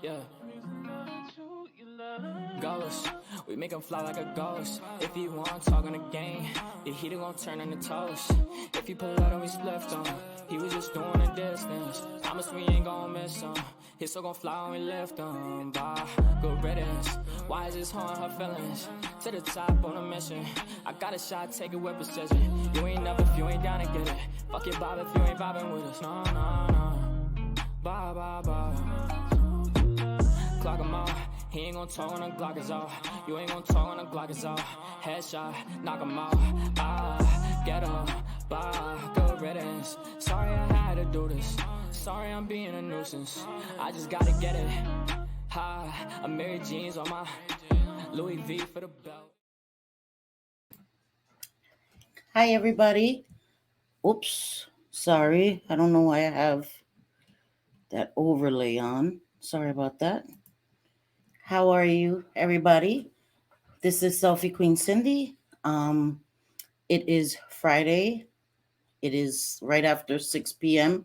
Yeah. Ghost, we make him fly like a ghost. If he want talk on the game, the heater gon' turn into toast. If he pull out on his left on, he was just doing a distance. Promise we ain't gon' miss him. His soul gon' fly when we lift him. Bye, good riddance. Why is this harm her feelings? To the top on a mission. I got a shot, take it with precision. You ain't up if you ain't down to get it. Fuck your vibe if you ain't vibing with us. No, no, no. Bye, bye, bye. Clock him out. He ain't gon' talk when the Glock is off. You ain't gon' talk when the Glock is off. Headshot, knock him out. Get him, bye, good riddance. Sorry I had to do this. Sorry I'm being a nuisance. I just gotta get it. I'm Mary Jeans on my Louis V for the belt. Hi, everybody. Oops, sorry. I don't know why I have that overlay on. Sorry about that. How are you, everybody? This is Selfie Queen Cindy. It is Friday. It is right after 6 p.m.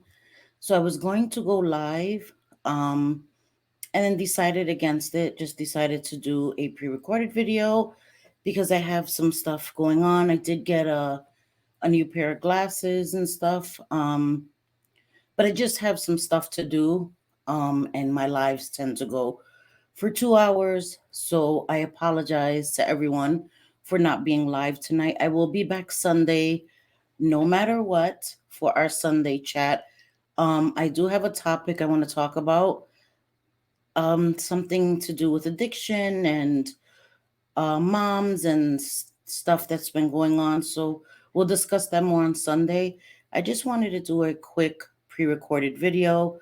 So I was going to go live and then decided against it. Just decided to do a pre-recorded video because I have some stuff going on. I did get a new pair of glasses and stuff. But I just have some stuff to do. And my lives tend to go for 2 hours. So I apologize to everyone for not being live tonight. I will be back Sunday, no matter what, for our Sunday chat. I do have a topic I want to talk about, something to do with addiction and moms and stuff that's been going on. So we'll discuss that more on Sunday. I just wanted to do a quick pre-recorded video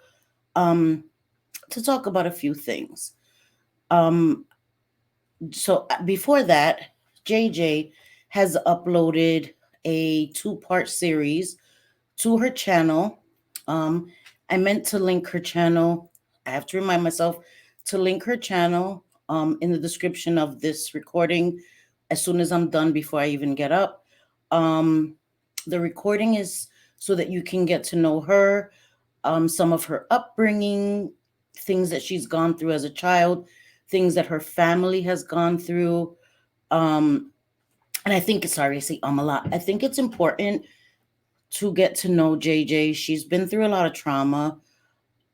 to talk about a few things. So before that, JJ has uploaded a 2-part series to her channel. I meant to link her channel. I have to remind myself to link her channel in the description of this recording as soon as I'm done, before I even get up. The recording is so that you can get to know her, some of her upbringing, things that she's gone through as a child, things that her family has gone through. And I think, sorry, I say a lot. I think it's important to get to know JJ. She's been through a lot of trauma,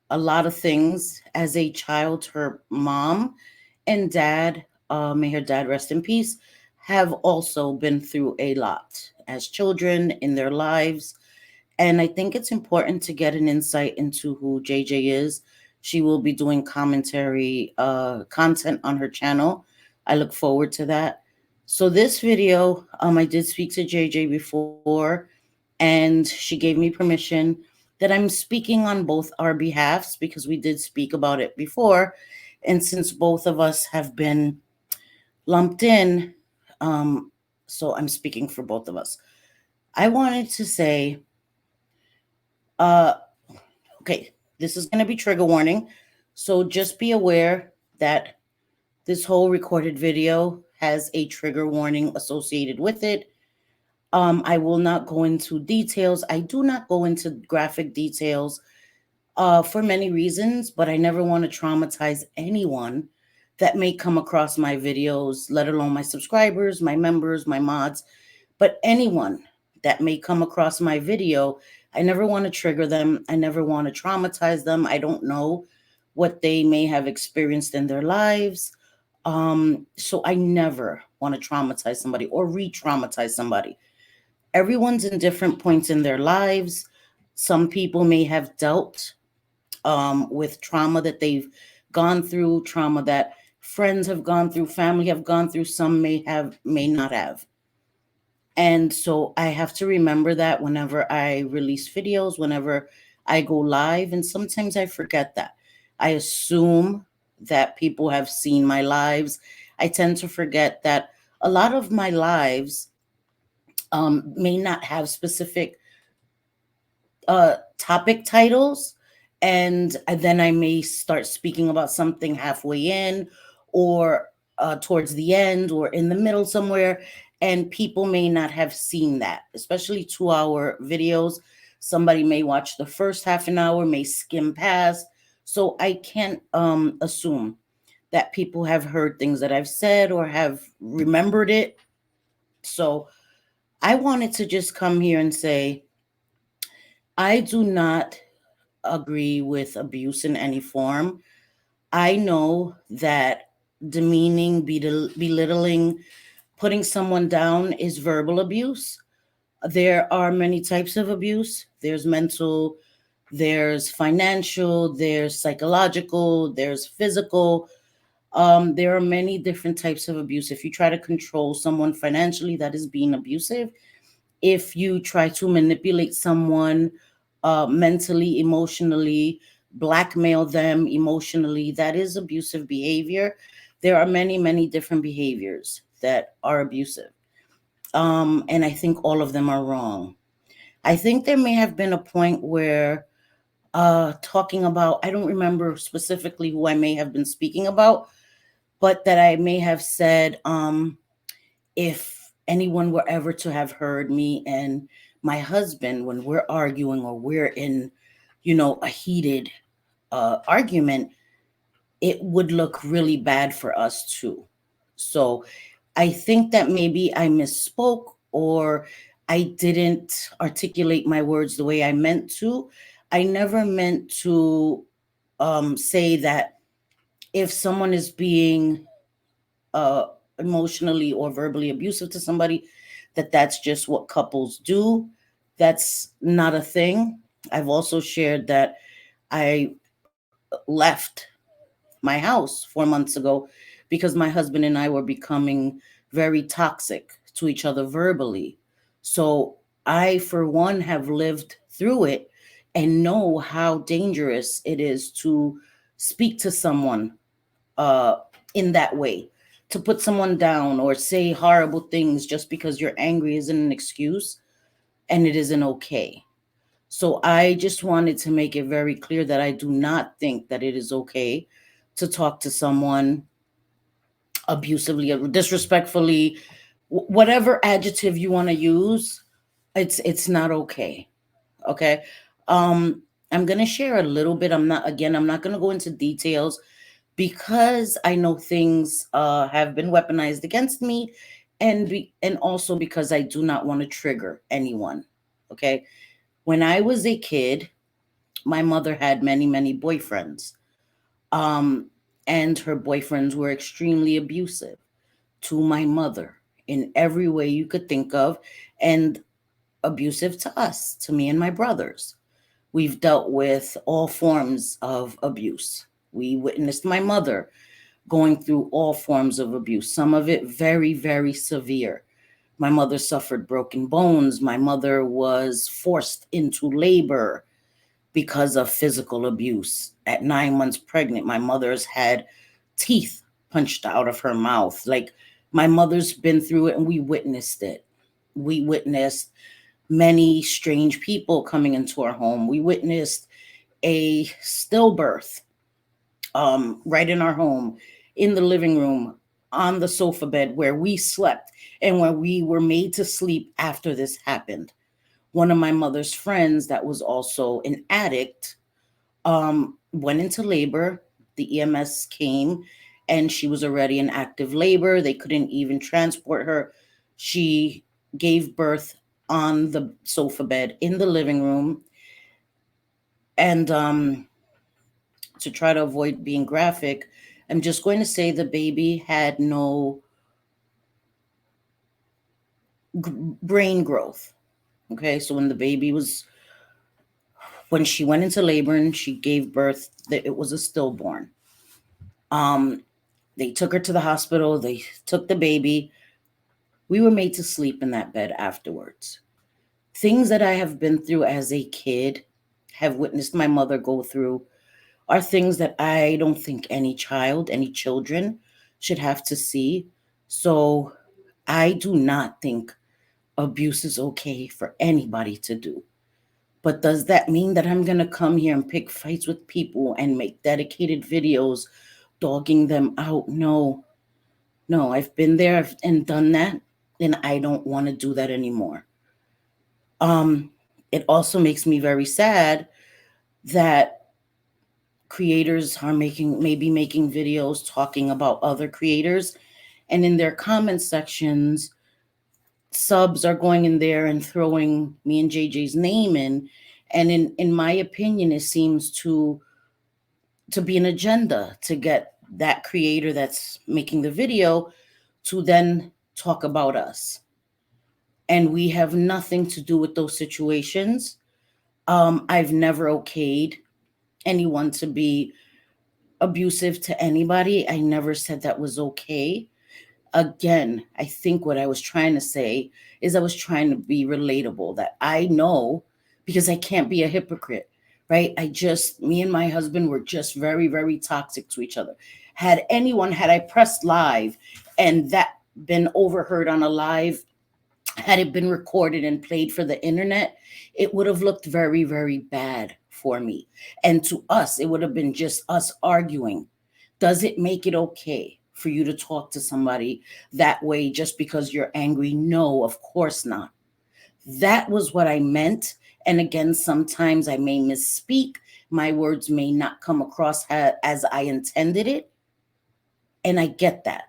a lot of things as a child. Her mom and dad, may her dad rest in peace, have also been through a lot as children in their lives. And I think it's important to get an insight into who JJ is. She will be doing commentary content on her channel. I look forward to that. So this video, I did speak to JJ before, and she gave me permission that I'm speaking on both our behalves because we did speak about it before. And since both of us have been lumped in, so I'm speaking for both of us. I wanted to say, okay, this is going to be trigger warning. So just be aware that this whole recorded video has a trigger warning associated with it. I will not go into details. I do not go into graphic details for many reasons, but I never want to traumatize anyone that may come across my videos, let alone my subscribers, my members, my mods. But anyone that may come across my video, I never want to trigger them. I never want to traumatize them. I don't know what they may have experienced in their lives. So I never want to traumatize somebody or re-traumatize somebody. Everyone's in different points in their lives. Some people may have dealt with trauma that they've gone through, trauma that friends have gone through, family have gone through. Some may not have. And so I have to remember that whenever I release videos, whenever I go live, and sometimes I forget that. I assume that people have seen my lives. I tend to forget that a lot of my lives may not have specific topic titles. And then I may start speaking about something halfway in, or towards the end or in the middle somewhere, and people may not have seen that, especially 2 hour videos. Somebody may watch the first half an hour, may skim past. So I can't assume that people have heard things that I've said or have remembered it. So I wanted to just come here and say I do not agree with abuse in any form. I know that demeaning, belittling, putting someone down is verbal abuse. There are many types of abuse. There's mental, there's financial, there's psychological, there's physical. There are many different types of abuse. If you try to control someone financially, that is being abusive. If you try to manipulate someone mentally, emotionally, blackmail them emotionally, that is abusive behavior. There are many, many different behaviors that are abusive. And I think all of them are wrong. I think there may have been a point where talking about, I don't remember specifically who I may have been speaking about, but that I may have said, if anyone were ever to have heard me and my husband when we're arguing or we're in, a heated argument, it would look really bad for us too. So I think that maybe I misspoke or I didn't articulate my words the way I meant to. I never meant to say that if someone is being uh, emotionally or verbally abusive to somebody, that that's just what couples do. That's not a thing. I've also shared that I left my house 4 months ago because my husband and I were becoming very toxic to each other verbally. So I, for one, have lived through it and know how dangerous it is to speak to someone uh, in that way. To put someone down or say horrible things just because you're angry isn't an excuse and it isn't okay. So I just wanted to make it very clear that I do not think that it is okay to talk to someone abusively or disrespectfully, whatever adjective you want to use, it's not okay. Okay. I'm going to share a little bit. I'm not going to go into details because I know things have been weaponized against me, and also because I do not want to trigger anyone. Okay. When I was a kid, my mother had many, many boyfriends. Um, and her boyfriends were extremely abusive to my mother in every way you could think of, and abusive to us, to me and my brothers. We've dealt with all forms of abuse. We witnessed my mother going through all forms of abuse, some of it very, very severe. My mother suffered broken bones. My mother was forced into labor because of physical abuse. At 9 months pregnant, my mother's had teeth punched out of her mouth. Like, my mother's been through it and we witnessed it. We witnessed many strange people coming into our home. We witnessed a stillbirth right in our home, in the living room, on the sofa bed where we slept and where we were made to sleep after this happened. One of my mother's friends, that was also an addict, went into labor. The EMS came and she was already in active labor. They couldn't even transport her. She gave birth on the sofa bed in the living room. And to try to avoid being graphic, I'm just going to say the baby had no brain growth. Okay, so when she went into labor and she gave birth, that it was a stillborn. Um, they took her to the hospital. They took the baby. We were made to sleep in that bed afterwards. Things that I have been through as a kid, have witnessed my mother go through, are things that I don't think any child, any children should have to see. So I do not think abuse is okay for anybody to do. But does that mean that I'm going to come here and pick fights with people and make dedicated videos dogging them out? No. No, I've been there and done that, and I don't want to do that anymore. Um, it also makes me very sad that creators are maybe making videos talking about other creators, and in their comment sections, subs are going in there and throwing me and JJ's name in, and in my opinion, it seems to be an agenda to get that creator that's making the video to then talk about us. And we have nothing to do with those situations. I've never okayed anyone to be abusive to anybody. I never said that was okay. Again, I think what I was trying to say is I was trying to be relatable, that I know, because I can't be a hypocrite, right? Me and my husband were just very, very toxic to each other. Had I pressed live and that been overheard on a live, had it been recorded and played for the internet, it would have looked very, very bad for me. And to us, it would have been just us arguing. Does it make it okay for you to talk to somebody that way just because you're angry? No, of course not. That was what I meant. And again, sometimes I may misspeak. My words may not come across as I intended it. And I get that.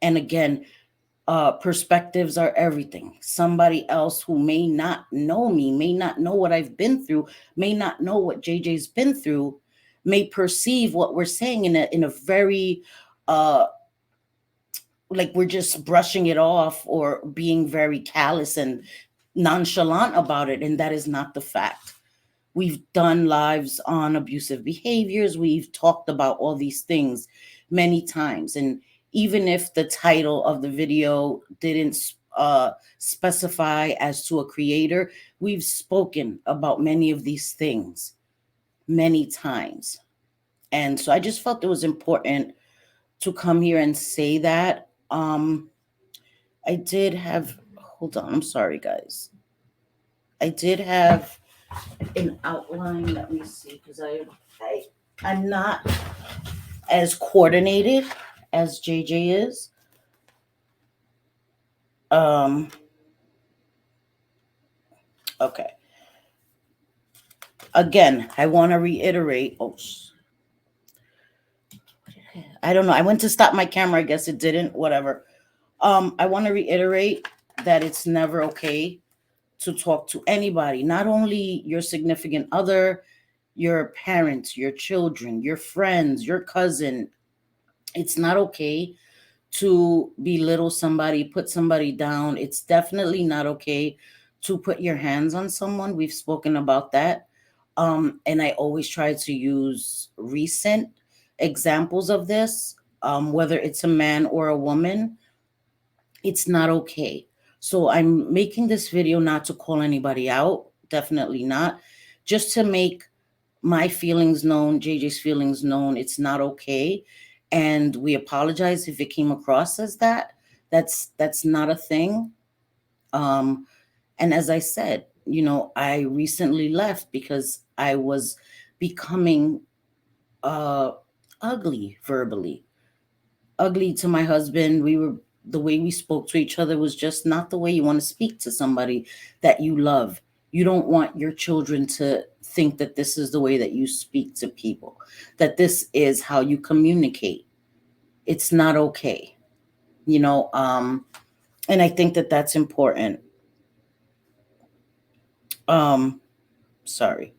And again, perspectives are everything. Somebody else who may not know me, may not know what I've been through, may not know what JJ's been through, may perceive what we're saying in a very like we're just brushing it off or being very callous and nonchalant about it, and that is not the fact. We've done lives on abusive behaviors. We've talked about all these things many times. And even if the title of the video didn't specify as to a creator, we've spoken about many of these things many times. And so I just felt it was important to come here and say that. I did have, hold on, I'm sorry, guys. I did have an outline. Let me see, because I'm not as coordinated as JJ is. Okay. Again, I want to reiterate. Oh, I don't know. I went to stop my camera. I guess it didn't. Whatever. I want to reiterate that it's never okay to talk to anybody, not only your significant other, your parents, your children, your friends, your cousin. It's not okay to belittle somebody, put somebody down. It's definitely not okay to put your hands on someone. We've spoken about that. And I always try to use recent examples of this, whether it's a man or a woman. It's not okay. So I'm making this video not to call anybody out, definitely not, just to make my feelings known, JJ's feelings known. It's not okay. And we apologize if it came across as that. That's not a thing. And as I said, I recently left because I was becoming ugly verbally, ugly to my husband. The way we spoke to each other was just not the way you want to speak to somebody that you love. You don't want your children to think that this is the way that you speak to people, that this is how you communicate. It's not okay. And I think that that's important. Sorry.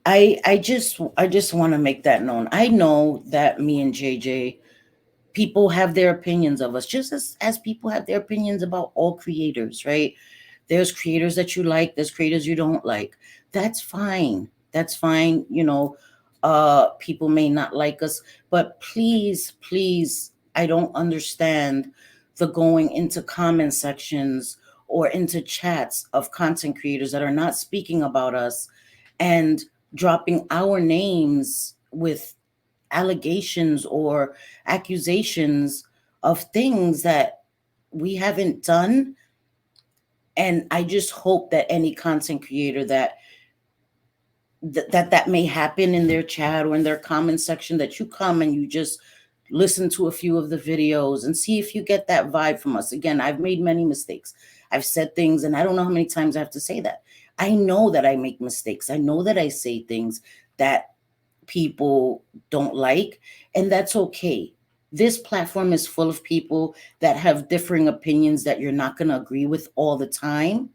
I just want to make that known. I know that me and JJ, people have their opinions of us, just as people have their opinions about all creators, right? There's creators that you like, there's creators you don't like. That's fine. That's fine. People may not like us, but please, please, I don't understand the going into comment sections or into chats of content creators that are not speaking about us and dropping our names with allegations or accusations of things that we haven't done. And I just hope that any content creator that may happen in their chat or in their comment section, that you come and you just listen to a few of the videos and see if you get that vibe from us. Again, I've made many mistakes. I've said things, and I don't know how many times I have to say that. I know that I make mistakes. I know that I say things that people don't like, and that's okay. This platform is full of people that have differing opinions that you're not going to agree with all the time,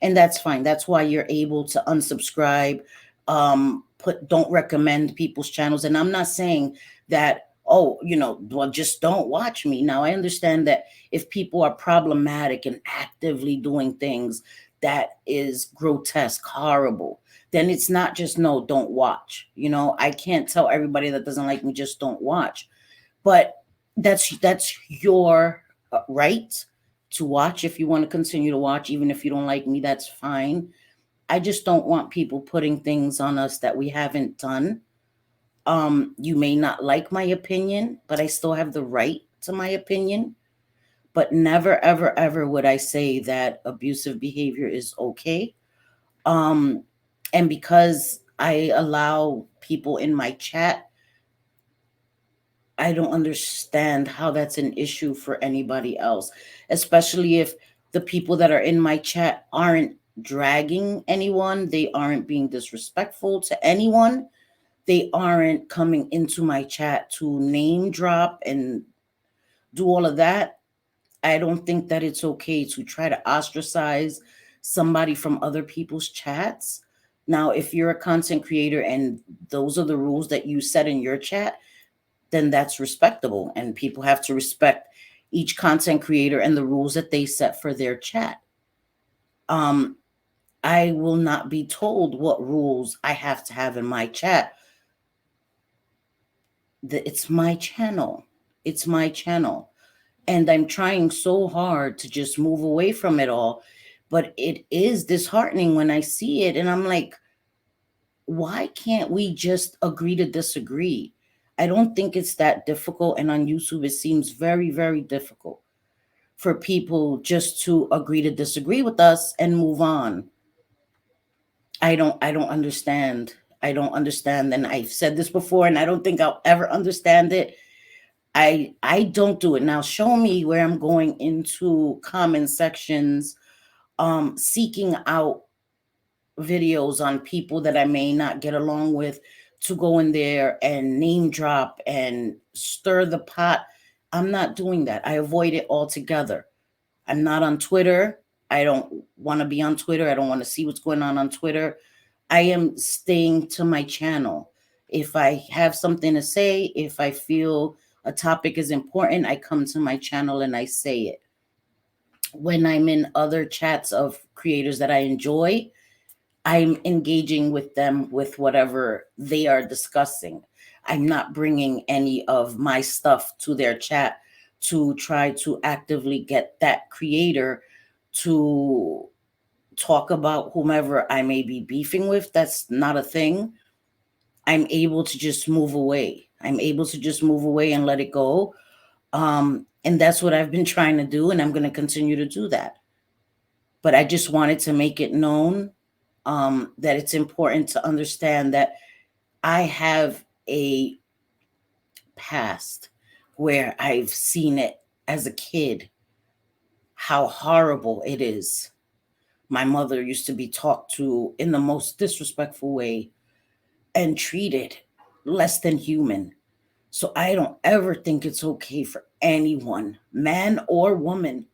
and that's fine. That's why you're able to unsubscribe, don't recommend people's channels. And I'm not saying that, oh, well, just don't watch me. Now I understand that if people are problematic and actively doing things that is grotesque, horrible, then it's not just no, don't watch. I can't tell everybody that doesn't like me just don't watch. But that's your right to watch. If you want to continue to watch, even if you don't like me, that's fine. I just don't want people putting things on us that we haven't done. You may not like my opinion, but I still have the right to my opinion. But never, ever, ever would I say that abusive behavior is okay. And because I allow people in my chat, I don't understand how that's an issue for anybody else, especially if the people that are in my chat aren't dragging anyone, they aren't being disrespectful to anyone, they aren't coming into my chat to name drop and do all of that. I don't think that it's okay to try to ostracize somebody from other people's chats. Now, if you're a content creator and those are the rules that you set in your chat, then that's respectable. And people have to respect each content creator and the rules that they set for their chat. I will not be told what rules I have to have in my chat. It's my channel. It's my channel. And I'm trying so hard to just move away from it all. But it is disheartening when I see it. And I'm like, why can't we just agree to disagree? I don't think it's that difficult. And on YouTube, it seems very, very difficult for people just to agree to disagree with us and move on. I don't understand. I don't understand. And I've said this before, and I don't think I'll ever understand it. I don't do it. Now show me where I'm going into comment sections, seeking out videos on people that I may not get along with, to go in there and name drop and stir the pot. I'm not doing that. I avoid it altogether. I'm not on Twitter. I don't want to be on Twitter. I don't want to see what's going on Twitter. I am staying to my channel. If I have something to say, if I feel a topic is important, I come to my channel and I say it. When I'm in other chats of creators that I enjoy, I'm engaging with them with whatever they are discussing. I'm not bringing any of my stuff to their chat to try to actively get that creator to talk about whomever I may be beefing with. That's not a thing. I'm able to just move away. I'm able to just move away and let it go. And that's what I've been trying to do, and I'm going to continue to do that. But I just wanted to make it known that it's important to understand that I have a past where I've seen it as a kid, how horrible it is. My mother used to be talked to in the most disrespectful way and treated less than human. So I don't ever think it's okay for anyone, man or woman,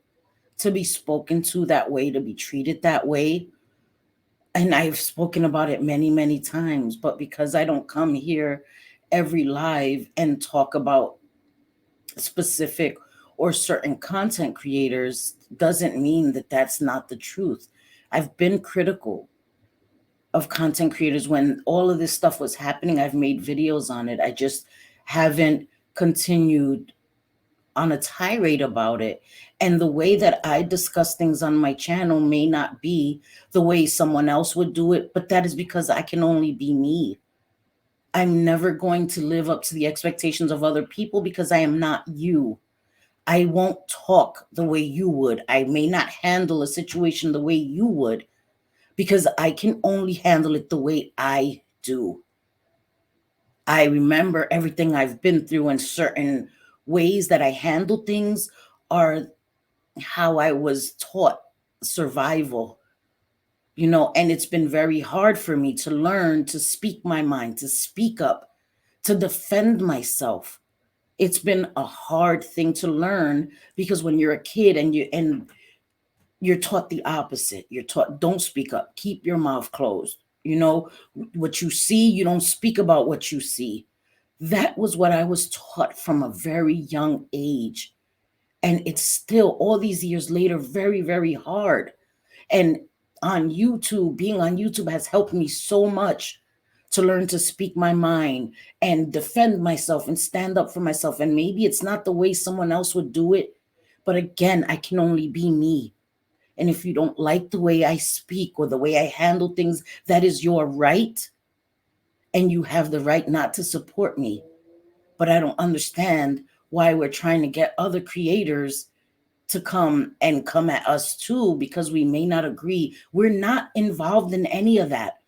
to be spoken to that way, to be treated that way. And I've spoken about it many, many times, but because I don't come here every live and talk about specific or certain content creators doesn't mean that that's not the truth. I've been critical of content creators when all of this stuff was happening. I've made videos on it. I just haven't continued on a tirade about it. And the way that I discuss things on my channel may not be the way someone else would do it, but that is because I can only be me. I'm never going to live up to the expectations of other people because I am not you. I won't talk the way you would. I may not handle a situation the way you would because I can only handle it the way I do. I remember everything I've been through in certain ways that I handle things are how I was taught survival, and it's been very hard for me to learn to speak my mind, to speak up, to defend myself. It's been a hard thing to learn because when you're a kid and you're taught the opposite. You're taught don't speak up, keep your mouth closed. What you see, you don't speak about what you see. That was what I was taught from a very young age. And it's still all these years later very, very hard. And being on YouTube has helped me so much to learn to speak my mind and defend myself and stand up for myself. And maybe it's not the way someone else would do it, but again, I can only be me. And if you don't like the way I speak or the way I handle things, that is your right. And you have the right not to support me. But I don't understand why we're trying to get other creators to come at us too, because we may not agree. We're not involved in any of that.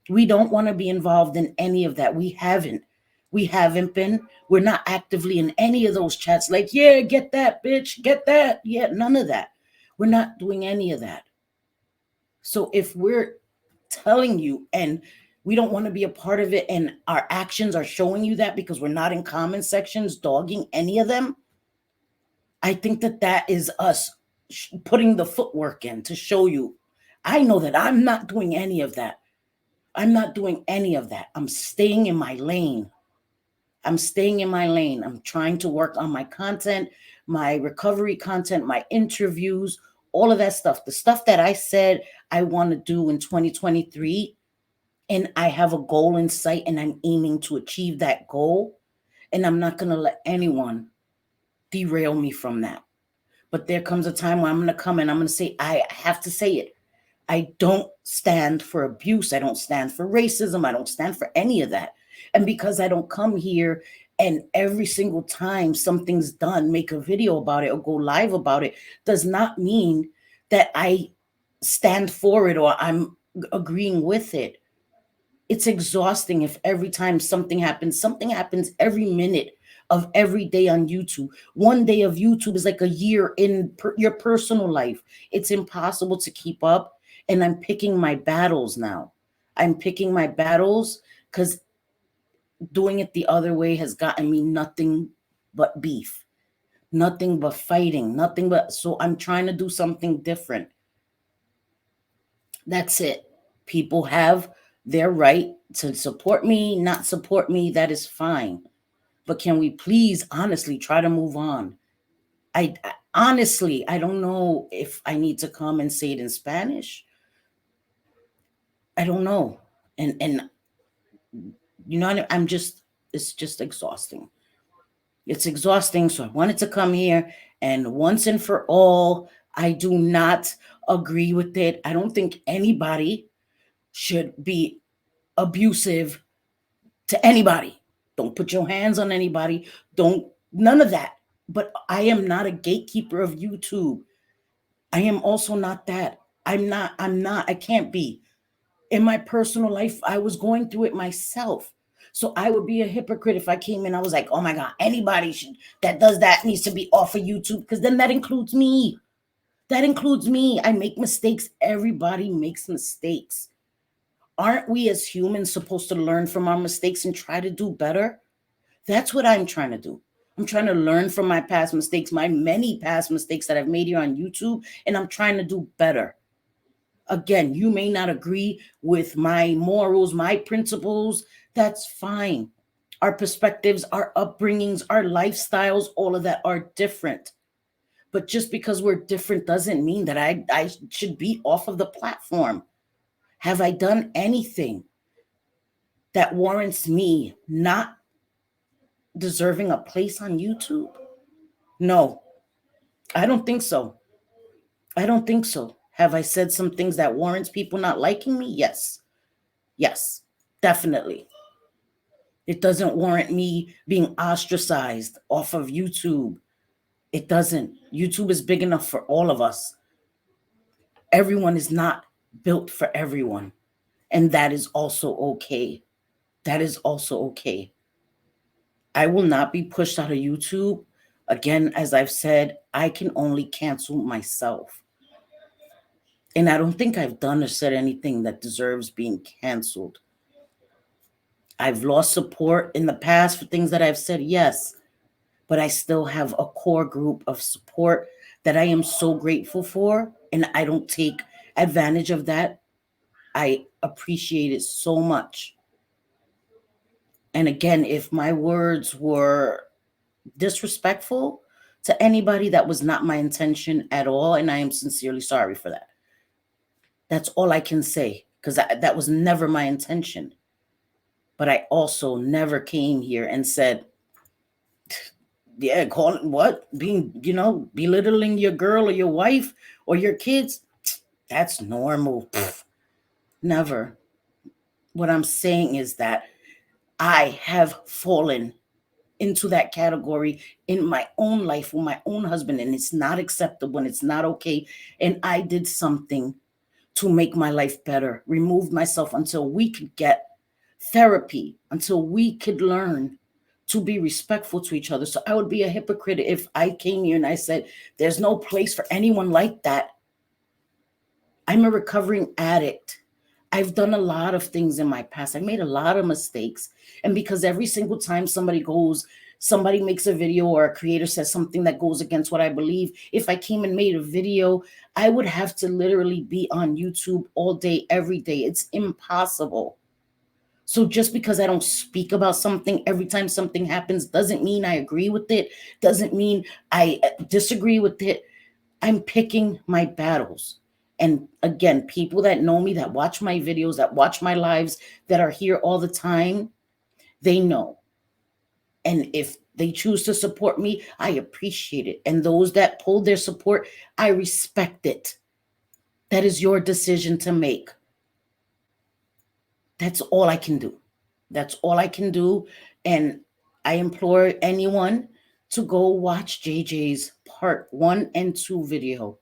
We don't want to be involved in any of that. We haven't. We haven't been. We're not actively in any of those chats like, yeah, get that, bitch, get that. Yeah, none of that. We're not doing any of that. So if we're telling you and we don't want to be a part of it and our actions are showing you that because we're not in comment sections dogging any of them, I think that is us putting the footwork in to show you. I know that I'm not doing any of that. I'm not doing any of that. I'm staying in my lane. I'm trying to work on my content, my recovery content, my interviews, all of that stuff. The stuff that I said I want to do in 2023, and I have a goal in sight and I'm aiming to achieve that goal. And I'm not going to let anyone derail me from that. But there comes a time where I'm going to come and I'm going to say, I have to say it. I don't stand for abuse. I don't stand for racism. I don't stand for any of that. And because I don't come here and every single time something's done, make a video about it or go live about it, does not mean that I stand for it or I'm agreeing with it. It's exhausting if every time something happens every minute of every day on YouTube. One day of YouTube is like a year in your personal life. It's impossible to keep up. And I'm picking my battles now. I'm picking my battles because doing it the other way has gotten me nothing but beef, nothing but fighting, so I'm trying to do something different. That's it. People have their right to support me, not support me. That is fine. But can we please honestly try to move on? I honestly, I don't know if I need to come and say it in Spanish. I don't know. And it's just exhausting. It's exhausting. So I wanted to come here and once and for all, I do not agree with it. I don't think anybody should be abusive to anybody. Don't put your hands on anybody. None of that. But I am not a gatekeeper of YouTube. I am also not that. I can't be. In my personal life, I was going through it myself. So I would be a hypocrite if I came in, I was like, oh my God, anybody that does that needs to be off of YouTube, because then that includes me. That includes me. I make mistakes. Everybody makes mistakes. Aren't we as humans supposed to learn from our mistakes and try to do better? That's what I'm trying to do. I'm trying to learn from my past mistakes, my many past mistakes that I've made here on YouTube, and I'm trying to do better. Again, you may not agree with my morals, my principles. That's fine. Our perspectives, our upbringings, our lifestyles, all of that are different. But just because we're different doesn't mean that I should be off of the platform. Have I done anything that warrants me not deserving a place on YouTube? No, I don't think so. I don't think so. Have I said some things that warrants people not liking me? Yes. Yes, definitely. It doesn't warrant me being ostracized off of YouTube. It doesn't. YouTube is big enough for all of us. Everyone is not built for everyone. And that is also okay. That is also okay. I will not be pushed out of YouTube Again, as I've said, I can only cancel myself. And I don't think I've done or said anything that deserves being canceled. I've lost support in the past for things that I've said, yes, but I still have a core group of support that I am so grateful for. And I don't take advantage of that. I appreciate it so much. And again, if my words were disrespectful to anybody, that was not my intention at all. And I am sincerely sorry for that. That's all I can say, because that was never my intention. But I also never came here and said, yeah, call it what? Being, belittling your girl or your wife or your kids. That's normal. Pfft, never. What I'm saying is that I have fallen into that category in my own life with my own husband, and it's not acceptable and it's not okay. And I did something to make my life better, removed myself until we could get therapy, until we could learn to be respectful to each other. So I would be a hypocrite if I came here and I said, there's no place for anyone like that. I'm a recovering addict. I've done a lot of things in my past. I made a lot of mistakes. And because every single time somebody makes a video or a creator says something that goes against what I believe, if I came and made a video, I would have to literally be on YouTube all day, every day. It's impossible. So just because I don't speak about something every time something happens doesn't mean I agree with it, doesn't mean I disagree with it. I'm picking my battles. And again, people that know me, that watch my videos, that watch my lives, that are here all the time, they know. And if they choose to support me, I appreciate it. And those that pull their support, I respect it. That is your decision to make. That's all I can do. That's all I can do. And I implore anyone to go watch JJ's part 1 and 2 video.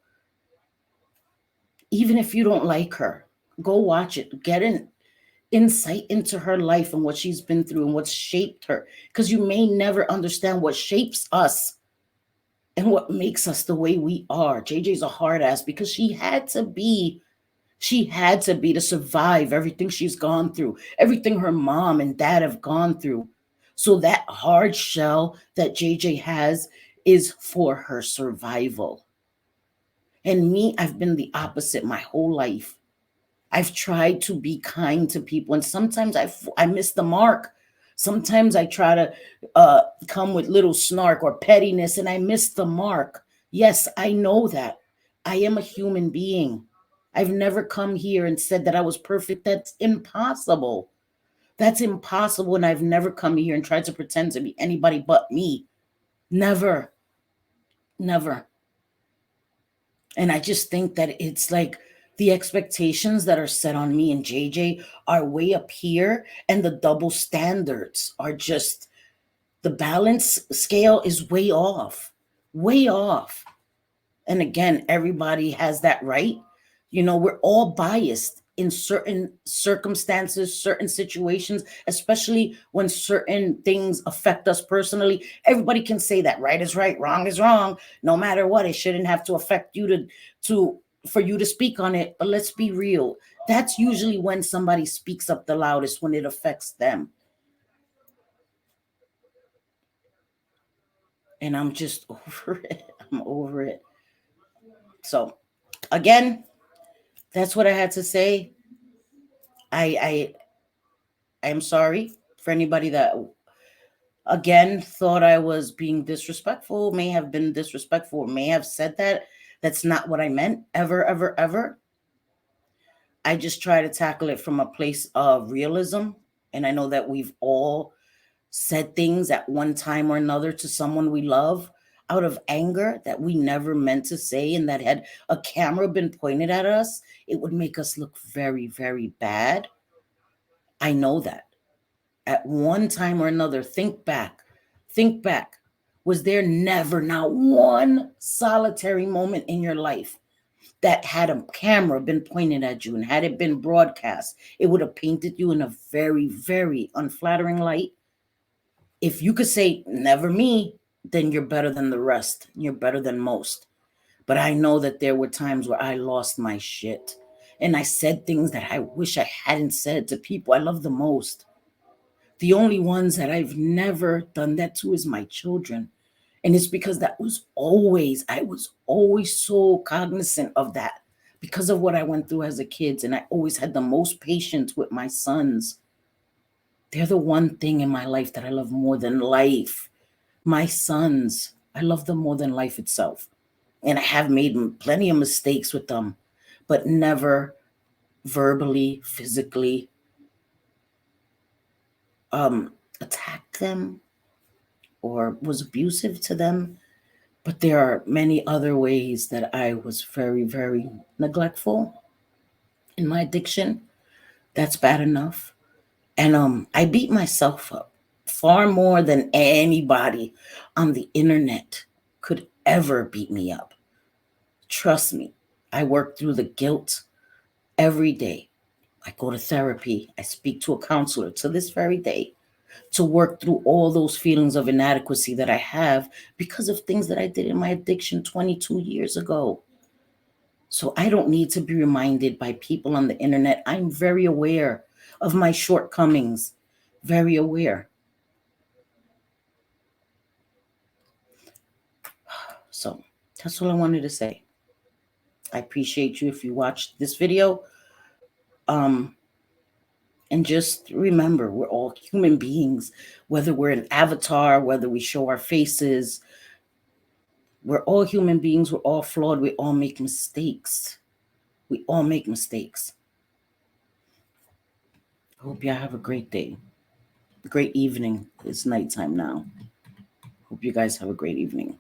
Even if you don't like her, go watch it. Get an insight into her life and what she's been through and what's shaped her. Because you may never understand what shapes us and what makes us the way we are. JJ's a hard ass because she had to be to survive everything she's gone through, everything her mom and dad have gone through. So that hard shell that JJ has is for her survival. And me, I've been the opposite my whole life. I've tried to be kind to people, and sometimes I miss the mark. Sometimes I try to come with little snark or pettiness, and I miss the mark. Yes, I know that. I am a human being. I've never come here and said that I was perfect. That's impossible. That's impossible. And I've never come here and tried to pretend to be anybody but me. Never. Never. And I just think that it's like the expectations that are set on me and JJ are way up here, and the double standards are just, the balance scale is way off. Way off. And again, everybody has that right. We're all biased in certain circumstances, certain situations, especially when certain things affect us personally. Everybody can say that right is right, wrong is wrong. No matter what, it shouldn't have to affect you for you to speak on it. But let's be real. That's usually when somebody speaks up the loudest, when it affects them. And I'm just over it. I'm over it. So again, that's what I had to say. I'm sorry for anybody that again thought I was being disrespectful, may have been disrespectful, may have said that. That's not what I meant, ever, ever, ever. I just try to tackle it from a place of realism. And I know that we've all said things at one time or another to someone we love out of anger that we never meant to say, and that had a camera been pointed at us, it would make us look very, very bad. I know that. At one time or another, think back. Was there never, not one solitary moment in your life that had a camera been pointed at you, and had it been broadcast, it would have painted you in a very, very unflattering light? If you could say, never me, then you're better than the rest. You're better than most. But I know that there were times where I lost my shit. And I said things that I wish I hadn't said to people I love the most. The only ones that I've never done that to is my children. And it's because I was always so cognizant of that because of what I went through as a kid. And I always had the most patience with my sons. They're the one thing in my life that I love more than life. My sons, I love them more than life itself. And I have made plenty of mistakes with them, but never verbally, physically attacked them or was abusive to them. But there are many other ways that I was very, very neglectful in my addiction. That's bad enough. And I beat myself up far more than anybody on the internet could ever beat me up. Trust me, I work through the guilt every day. I go to therapy. I speak to a counselor to this very day to work through all those feelings of inadequacy that I have because of things that I did in my addiction 22 years ago. So I don't need to be reminded by people on the internet. I'm very aware of my shortcomings, very aware. So that's all I wanted to say. I appreciate you if you watched this video. And just remember, we're all human beings, whether we're an avatar, whether we show our faces. We're all human beings. We're all flawed. We all make mistakes. We all make mistakes. I hope y'all have a great day. Great evening. It's nighttime now. Hope you guys have a great evening.